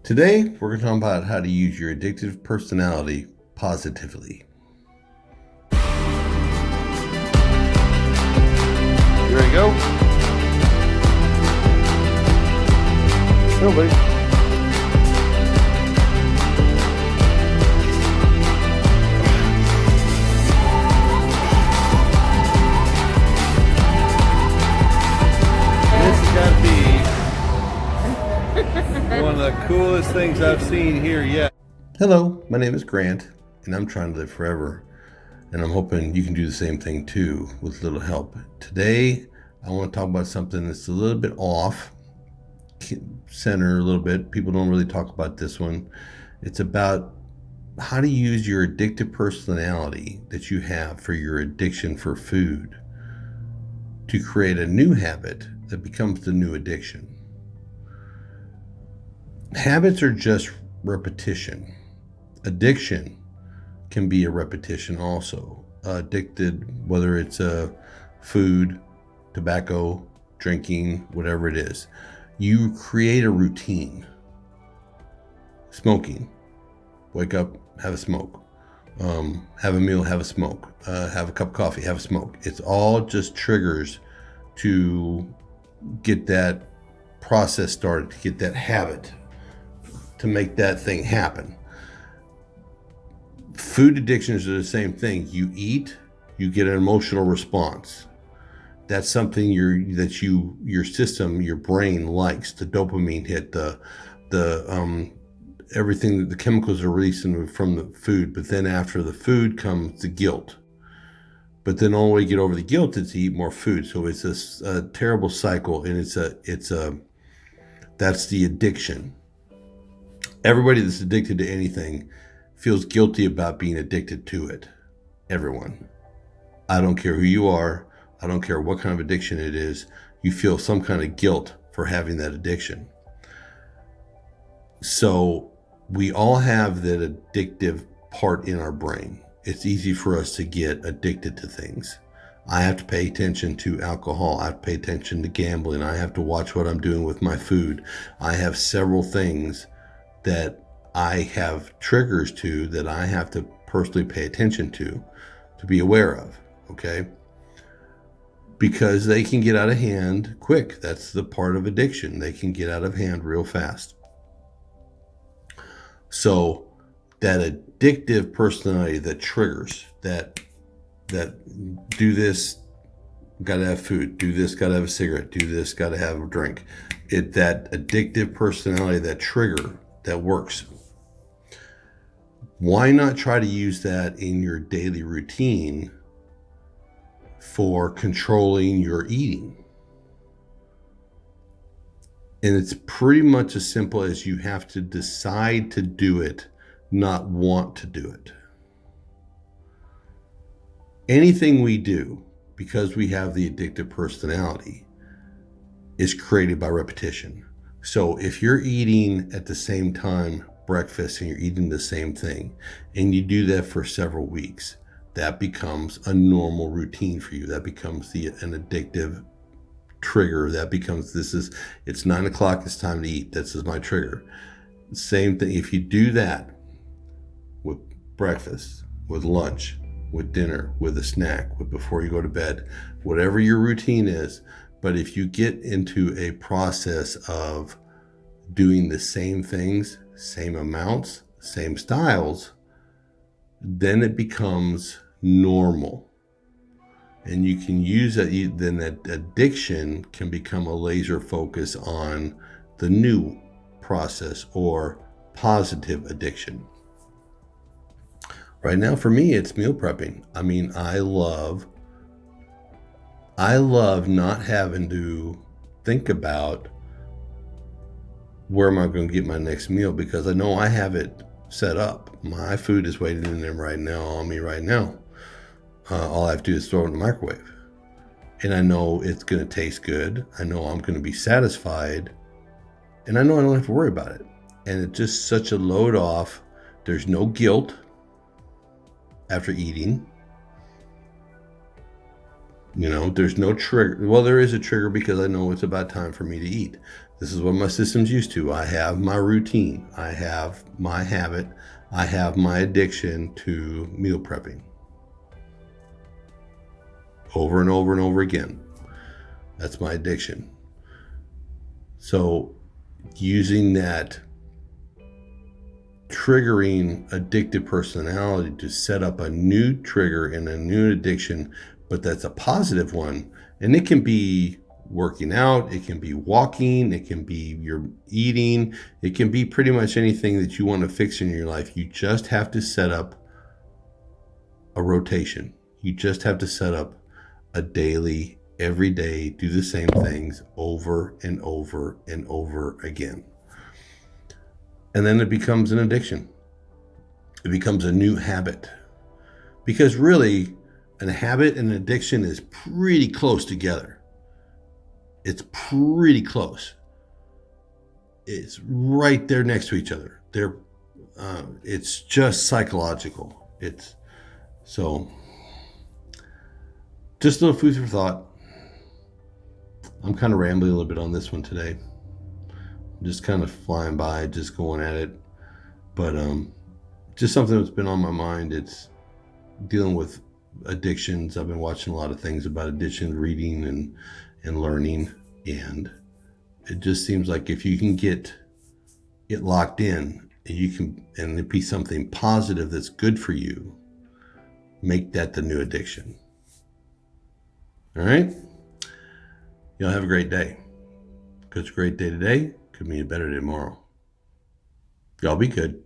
Today, we're going to talk about how to use your addictive personality positively. You ready to go? Nobody. This has got to be one of the coolest things I've seen here yet. Hello, my name is Grant, and I'm trying to live forever. And I'm hoping you can do the same thing too with a little help. Today, I want to talk about something that's a little bit off center a little bit. People don't really talk about this one. It's about how to use your addictive personality that you have for your addiction for food to create a new habit that becomes the new addiction. Habits are just repetition. Addiction can be a repetition also. Addicted, whether it's food, tobacco, drinking, whatever it is. You create a routine. Smoking. Wake up, have a smoke. Have a meal, have a smoke. Have a cup of coffee, have a smoke. It's all just triggers to get that process started, to get that habit, to make that thing happen. Food addictions are the same thing. You eat, you get an emotional response. That's something your system, your brain likes. The dopamine hit, the everything that the chemicals are releasing from the food. But then after the food comes the guilt. But then the only way to get over the guilt is to eat more food. So it's a terrible cycle, and that's the addiction. Everybody that's addicted to anything feels guilty about being addicted to it. Everyone. I don't care who you are. I don't care what kind of addiction it is. You feel some kind of guilt for having that addiction. So we all have that addictive part in our brain. It's easy for us to get addicted to things. I have to pay attention to alcohol. I have to pay attention to gambling. I have to watch what I'm doing with my food. I have several things that I have triggers to that I have to personally pay attention to be aware of, okay? Because they can get out of hand quick. That's the part of addiction. They can get out of hand real fast. So that addictive personality that triggers, that do this, gotta have food, do this, gotta have a cigarette, do this, gotta have a drink. That addictive personality, that trigger, that works. Why not try to use that in your daily routine for controlling your eating? And it's pretty much as simple as you have to decide to do it, not want to do it. Anything we do, because we have the addictive personality, is created by repetition. So if you're eating at the same time breakfast and you're eating the same thing, and you do that for several weeks, that becomes a normal routine for you. That becomes an addictive trigger. That becomes, it's 9 o'clock, it's time to eat. This is my trigger. Same thing. If you do that with breakfast, with lunch, with dinner, with a snack, with before you go to bed, whatever your routine is, but if you get into a process of doing the same things, same amounts, same styles, then it becomes normal. And you can use that, then that addiction can become a laser focus on the new process or positive addiction. Right now for me, it's meal prepping. I mean, I love not having to think about where am I going to get my next meal, because I know I have it set up. My food is waiting in there right now on me right now. All I have to do is throw it in the microwave. And I know it's going to taste good. I know I'm going to be satisfied. And I know I don't have to worry about it. And it's just such a load off. There's no guilt after eating. There's no trigger. Well, there is a trigger because I know it's about time for me to eat. This is what my system's used to. I have my routine. I have my habit. I have my addiction to meal prepping. Over and over and over again. That's my addiction. So using that triggering addictive personality to set up a new trigger and a new addiction, but that's a positive one. And it can be working out, it can be walking, it can be your eating, it can be pretty much anything that you want to fix in your life. You just have to set up a rotation. You just have to set up a daily, every day, do the same things over and over and over again. And then it becomes an addiction. It becomes a new habit. Because really, a habit and an addiction is pretty close together. It's pretty close. It's right there next to each other. It's just psychological. So, just a little food for thought. I'm kind of rambling a little bit on this one today. I'm just kind of flying by, just going at it. But just something that's been on my mind. It's dealing with addictions. I've been watching a lot of things about addiction, reading and learning. And it just seems like if you can get it locked in, and it be something positive that's good for you, make that the new addiction. All right? Y'all have a great day. Because it's a great day today could mean a better day tomorrow. Y'all be good.